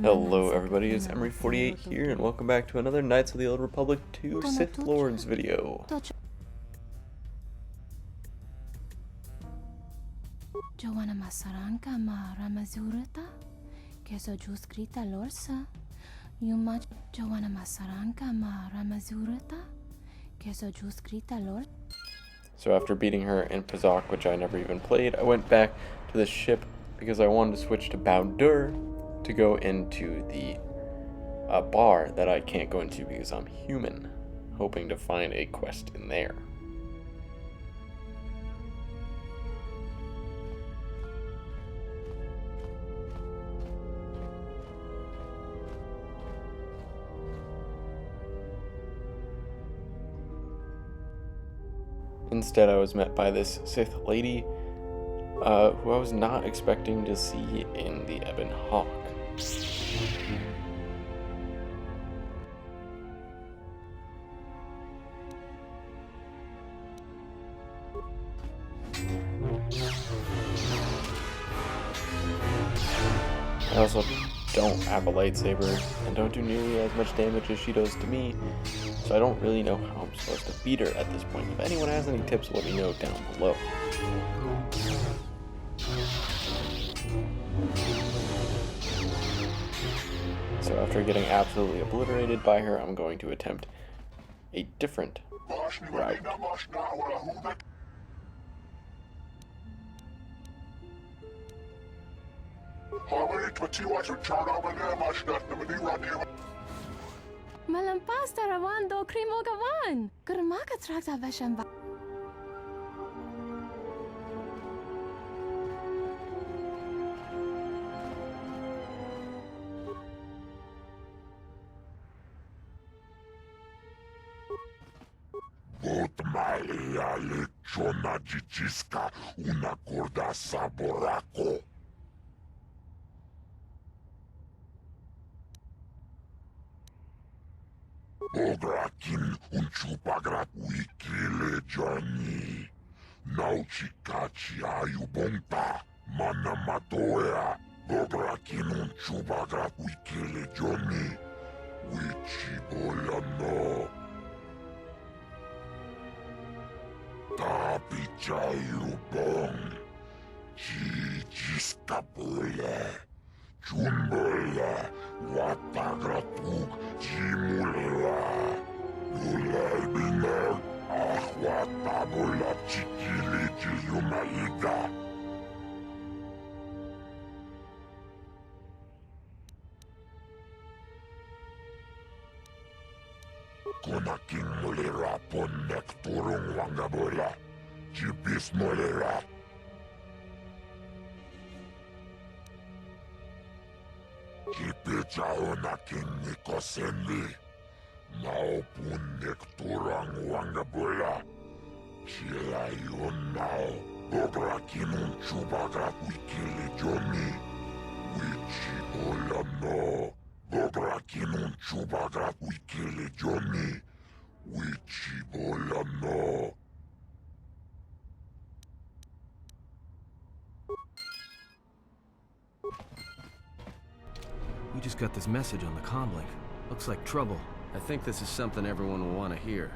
Hello everybody, it's Emery48 here, and welcome back to another Knights of the Old Republic 2 Sith Lords video. Joanna Masaranka ma Ramazurata, Keso Juskrita Lorsa, Yuma Joanna Masaranka ma Ramazurata, Keso Juskrita Lord. So after beating her in Pazak, which I never even played, I went back to the ship because I wanted to switch to Bowdur to go into the bar that I can't go into because I'm human, hoping to find a quest in there. Instead, I was met by this Sith lady, who I was not expecting to see in the Ebon Hawk. I also don't have a lightsaber and don't do nearly as much damage as she does to me, so I don't really know how I'm supposed to beat her at this point. If anyone has any tips, let me know down below. So after getting absolutely obliterated by her, I'm going to attempt a different route. Malampas tarawan do krimo gawan. Kurmaka trakta veshamba. Malia lechona dzidziska una corda saborako. Bograkin un chupagrat wikile Johnny. Nauchikachi ayubonta. Mana matoea. Bograkin un chupagrat wikile Johnny. Wichibolano. Tapichayubong. Chichiskapole. Chunbola. Watagratug. Chimulea. Yulaibinag. Ahwatabola chikili chiyumaiga. Konaking mulira pon nekturung wangabola. Chipis mulira. Kipechao naking nikosenli. Maupun nekturang wangabola. Chila yun nao. Bobrakinun chubagrat wikili jomi. Wichibolano. Bobrakinun chubagrat wikili jomi. Wichibolano. We just got this message on the comlink. Looks like trouble. I think this is something everyone will want to hear.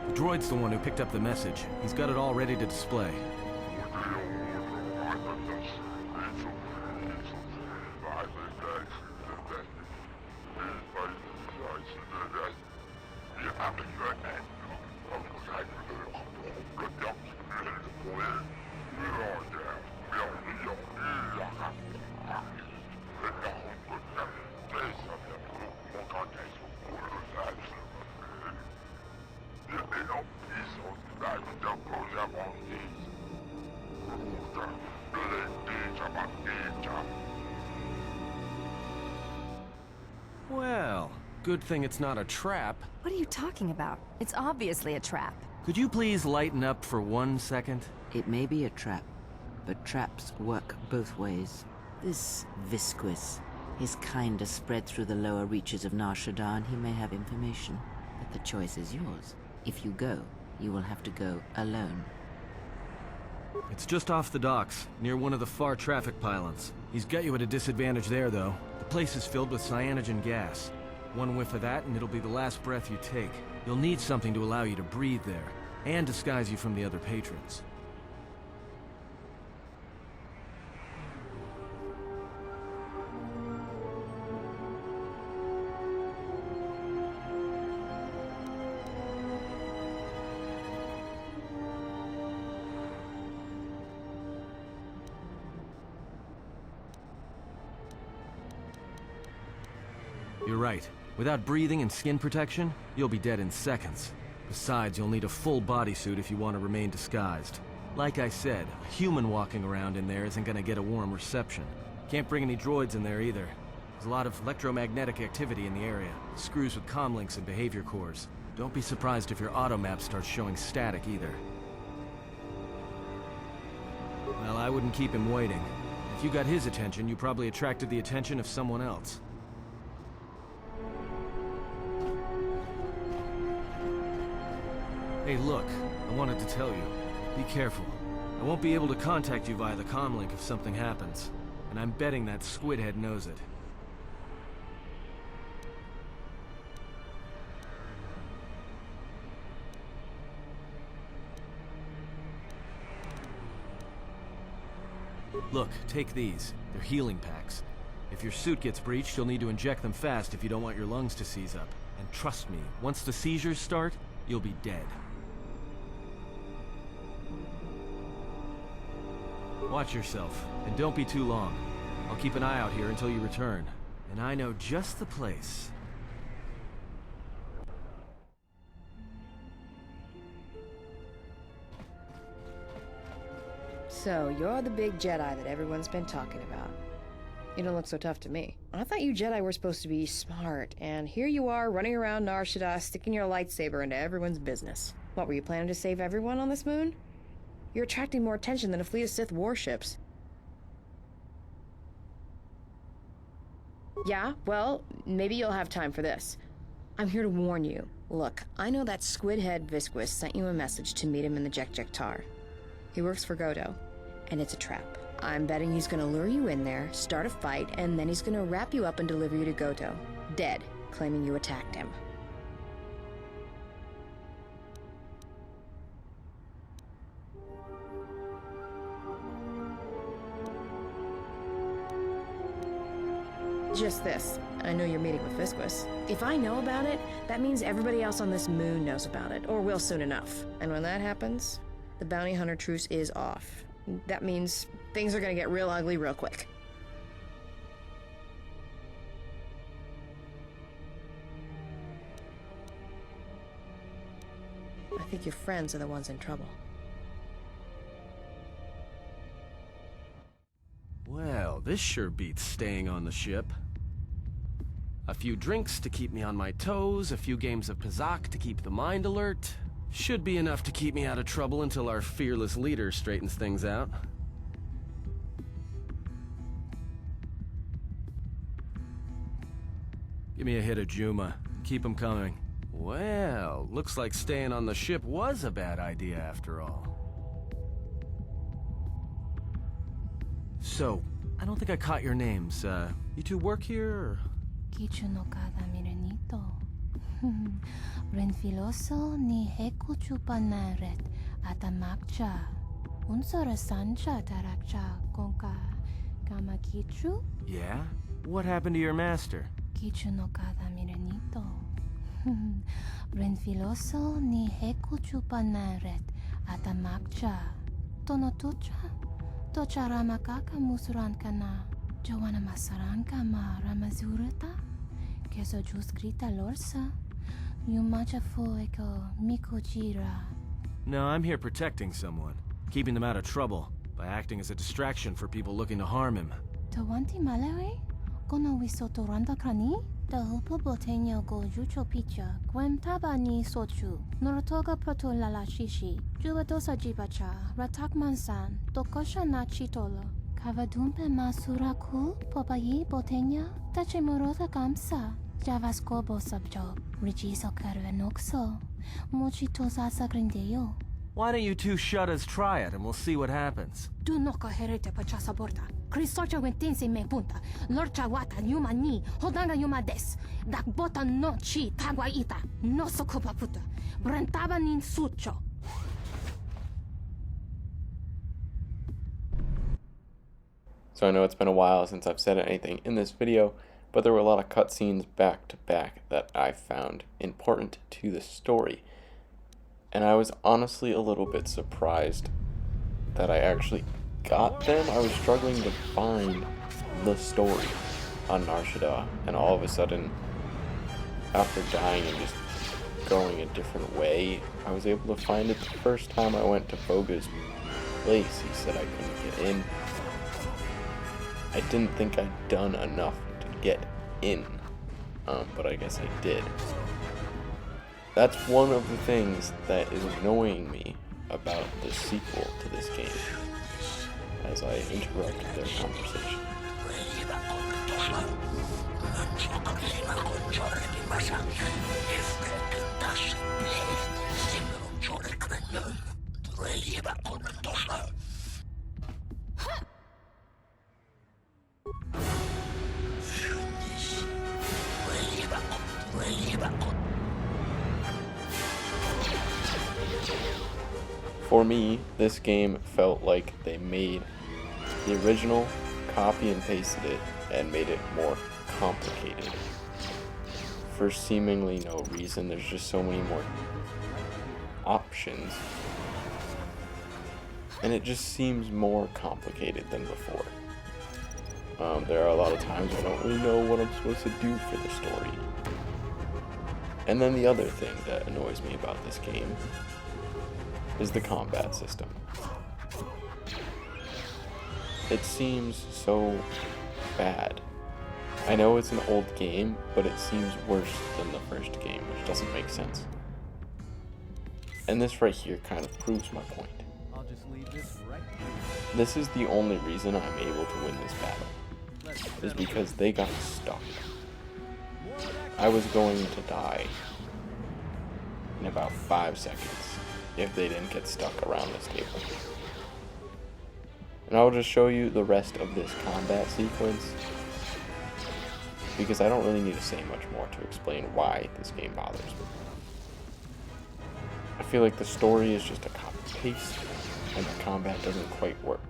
The droid's the one who picked up the message. He's got it all ready to display. Well, good thing it's not a trap. What are you talking about? It's obviously a trap. Could you please lighten up for 1 second? It may be a trap, but traps work both ways. This Visquis, his kind is spread through the lower reaches of Nar Shaddaa, and he may have information. But the choice is yours. If you go, you will have to go alone. It's just off the docks, near one of the far traffic pylons. He's got you at a disadvantage there, though. The place is filled with cyanogen gas. One whiff of that and it'll be the last breath you take. You'll need something to allow you to breathe there, and disguise you from the other patrons. You're right. Without breathing and skin protection, you'll be dead in seconds. Besides, you'll need a full bodysuit if you want to remain disguised. Like I said, a human walking around in there isn't gonna get a warm reception. Can't bring any droids in there either. There's a lot of electromagnetic activity in the area. Screws with comlinks and behavior cores. Don't be surprised if your auto map starts showing static either. Well, I wouldn't keep him waiting. If you got his attention, you probably attracted the attention of someone else. Hey, look, I wanted to tell you. Be careful. I won't be able to contact you via the comlink if something happens. And I'm betting that Squidhead knows it. Look, take these. They're healing packs. If your suit gets breached, you'll need to inject them fast if you don't want your lungs to seize up. And trust me, once the seizures start, you'll be dead. Watch yourself, and don't be too long. I'll keep an eye out here until you return. And I know just the place. So, you're the big Jedi that everyone's been talking about. You don't look so tough to me. I thought you Jedi were supposed to be smart, and here you are running around Nar Shaddaa sticking your lightsaber into everyone's business. What, were you planning to save everyone on this moon? You're attracting more attention than a fleet of Sith warships. Yeah, well, maybe you'll have time for this. I'm here to warn you. Look, I know that squid-head Visquis sent you a message to meet him in the Jek-Jek-Tar. He works for Goto, and it's a trap. I'm betting he's gonna lure you in there, start a fight, and then he's gonna wrap you up and deliver you to Goto, dead, claiming you attacked him. Just this. I know you're meeting with Visquis. If I know about it, that means everybody else on this moon knows about it, or will soon enough. And when that happens, the bounty hunter truce is off. That means things are gonna get real ugly real quick. I think your friends are the ones in trouble. Well, this sure beats staying on the ship. A few drinks to keep me on my toes, a few games of Pazak to keep the mind alert. Should be enough to keep me out of trouble until our fearless leader straightens things out. Give me a hit of Juma. Keep 'em coming. Well, looks like staying on the ship was a bad idea after all. So, I don't think I caught your names. You two work here, or? Kichu no kada mirenito. Renfiloso ni heku chupanaret atamakcha. Unsora sancha tarakcha konka kama kichu. Yeah? What happened to your master? Kichu no kada mirenito. Renfiloso ni heku chupanaret atamakcha. Tonotucha. Tocha ramakaka musuran kana. Joanna masaranka ma ramazurata. Keso juskrita lorsa. Yumacha fueko mikojira. No, I'm here protecting someone. Keeping them out of trouble. By acting as a distraction for people looking to harm him. Tawanti malawe? Kono wisoto randa krani? Da hupo boteño go jucho picha. Gwem taba ni sochu. Norotoga proto lalashishi. Jubadosa jibacha. Ratak mansan. Tokosha na chitolo. Kavadumpe masuraku. Popayi boteña. Tache morota kamsa. Javaskobo subjob. Rijiso karvenokso. Mochito sasa grindeo. Why don't you two shuttas try it and we'll see what happens? Du no coherete pachasa borta. Kristocha wentense me punta. Lorcha wata yuma ni. Hodanga yuma des. Dak bota no chi tagwa ita. No sokopa puta. Brentaba nin sucho. So I know it's been a while since I've said anything in this video, but there were a lot of cutscenes back to back that I found important to the story. And I was honestly a little bit surprised that I actually got them. I was struggling to find the story on Nar Shaddaa, and all of a sudden, after dying and just going a different way, I was able to find it the first time I went to Voga's place. He said I couldn't get in. I didn't think I'd done enough to get in, but I guess I did. That's one of the things that is annoying me about the sequel to this game, as I interrupt their conversation. For me, this game felt like they made the original, copy and pasted it, and made it more complicated. For seemingly no reason, there's just so many more options. And it just seems more complicated than before. There are a lot of times I don't really know what I'm supposed to do for the story. And then the other thing that annoys me about this game is the combat system. It seems so bad. I know it's an old game, but it seems worse than the first game, which doesn't make sense. And this right here kind of proves my point. I'll just leave this right here. This is the only reason I'm able to win this battle, is because they got stuck. I was going to die in about 5 seconds if they didn't get stuck around this table. And I'll just show you the rest of this combat sequence, because I don't really need to say much more to explain why this game bothers me. I feel like the story is just a copy-paste, and the combat doesn't quite work.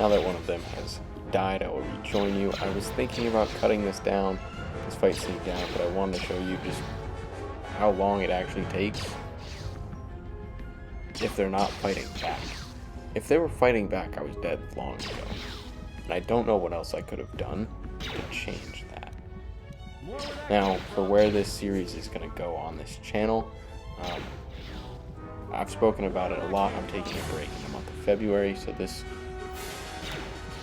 now that one of them has died, I will rejoin you. I was thinking about cutting this fight scene down, but I wanted to show you just how long it actually takes if they're not fighting back. If they were fighting back, I was dead long ago. And I don't know what else I could have done to change that. Now, for where this series is going to go on this channel, I've spoken about it a lot. I'm taking a break in the month of February, so this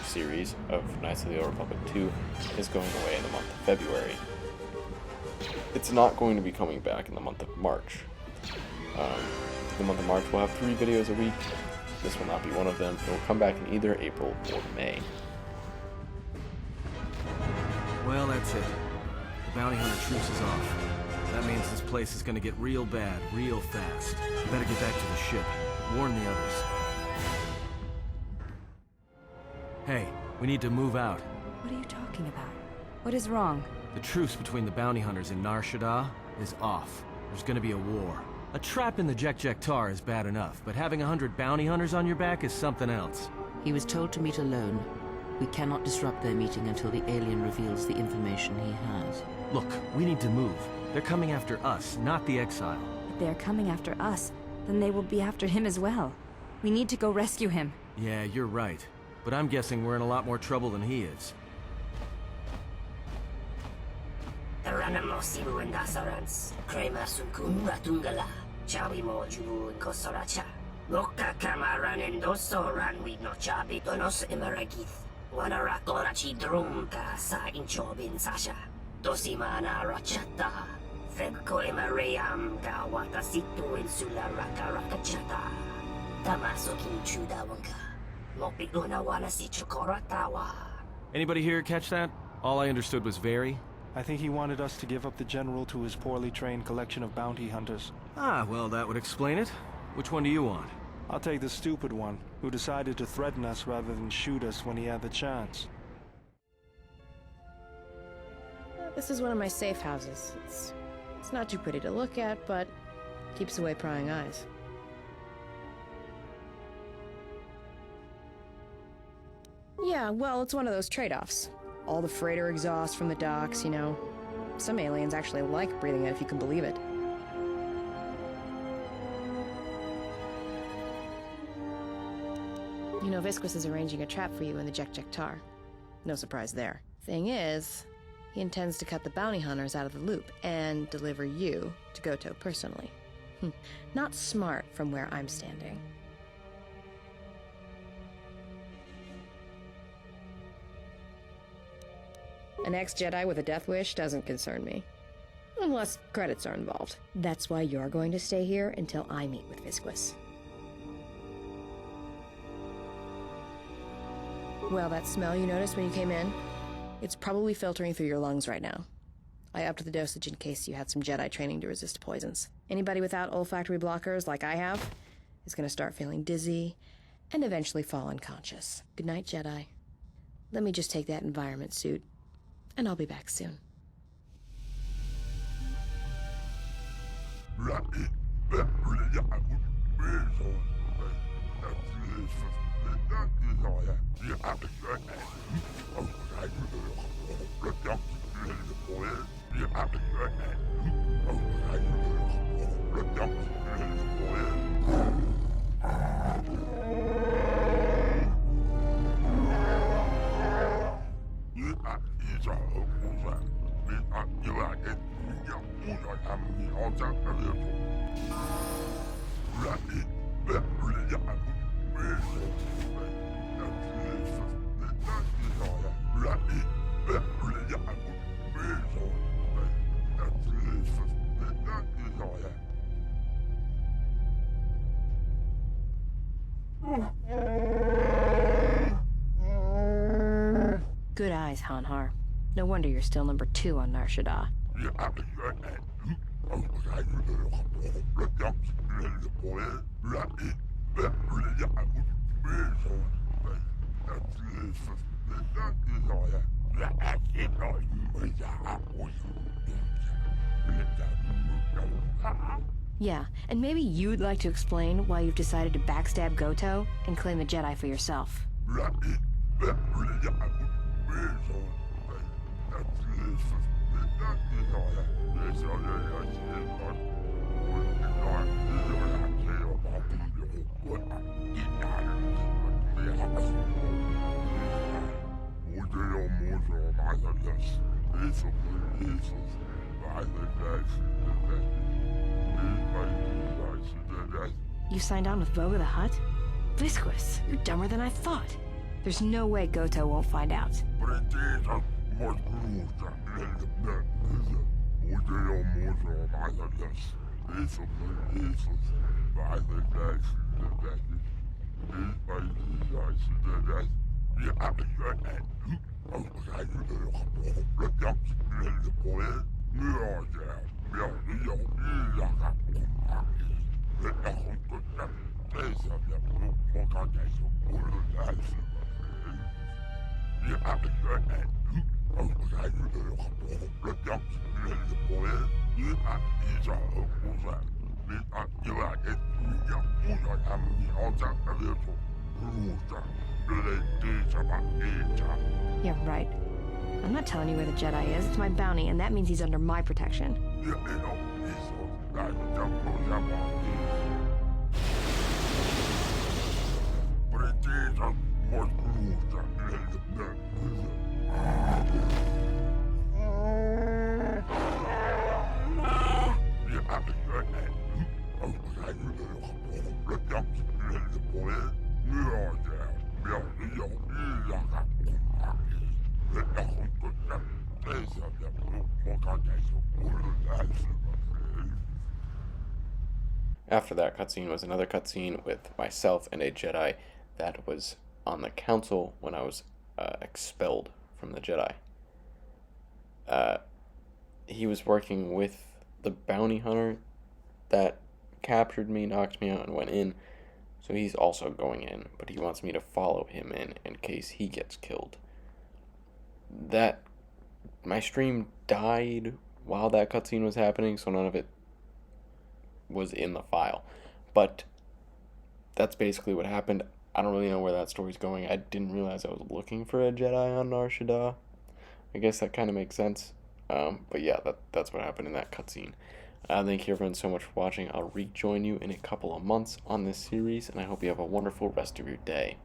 series of Knights of the Old Republic 2 is going away in the month of February. It's not going to be coming back in the month of March. The month of March we'll have 3 videos a week. This will not be one of them. It will come back in either April or May. Well, that's it. The bounty hunter truce is off. That means this place is gonna get real bad, real fast. Better get back to the ship. Warn the others. Hey, we need to move out. What are you talking about? What is wrong? The truce between the bounty hunters in Nar Shaddaa is off. There's gonna be a war. A trap in the Jek Tar is bad enough, but having 100 bounty hunters on your back is something else. He was told to meet alone. We cannot disrupt their meeting until the alien reveals the information he has. Look, we need to move. They're coming after us, not the exile. If they're coming after us, then they will be after him as well. We need to go rescue him. Yeah, you're right. But I'm guessing we're in a lot more trouble than he is. Taranamo sibu and dasarans, crema sunkun ratungala, chawi mo jubu and kosoracha. Loka kamaran and dosoran with no chabi donos emeragith. Wanarakorachi drumka sa inchobin sasha. Dosimana rachata. Febko emerayam ka watasitu insula raka rakachata. Tamasokin chudawanka. Mopiguna wala si chokoratawa. Anybody here catch that? All I understood was very. I think he wanted us to give up the general to his poorly trained collection of bounty hunters. Ah, well, that would explain it. Which one do you want? I'll take the stupid one, who decided to threaten us rather than shoot us when he had the chance. This is one of my safe houses. It's not too pretty to look at, but keeps away prying eyes. Yeah, well, it's one of those trade-offs. All the freighter exhaust from the docks, you know. Some aliens actually like breathing it, if you can believe it. You know, Visquis is arranging a trap for you in the Jek Tar. No surprise there. Thing is, he intends to cut the bounty hunters out of the loop and deliver you to Goto personally. Not smart from where I'm standing. An ex-Jedi with a death wish doesn't concern me. Unless credits are involved. That's why you're going to stay here until I meet with Visquis. Well, that smell you noticed when you came in? It's probably filtering through your lungs right now. I upped the dosage in case you had some Jedi training to resist poisons. Anybody without olfactory blockers, like I have, is going to start feeling dizzy and eventually fall unconscious. Good night, Jedi. Let me just take that environment suit, and I'll be back soon. Good eyes, Hanhar. No wonder you're still number 2 on Nar Shaddaa. Yeah, and maybe you'd like to explain why you've decided to backstab Goto and claim the Jedi for yourself. You signed on with Voga the Hutt? Visquis, you're dumber than I thought. There's no way Goto won't find out. Yeah, right. I'm not telling you where the Jedi is. It's my bounty, and that means he's under my protection. After that cutscene was another cutscene with myself and a Jedi that was on the council when I was expelled from the Jedi. He was working with the bounty hunter that captured me, knocked me out, and went in. So he's also going in, but he wants me to follow him in case he gets killed. My stream died while that cutscene was happening, so none of it was in the file. But that's basically what happened. I don't really know where that story's going. I didn't realize I was looking for a Jedi on Nar Shaddaa. I guess that kind of makes sense. But yeah, that's what happened in that cutscene. Thank you everyone so much for watching. I'll rejoin you in a couple of months on this series, and I hope you have a wonderful rest of your day.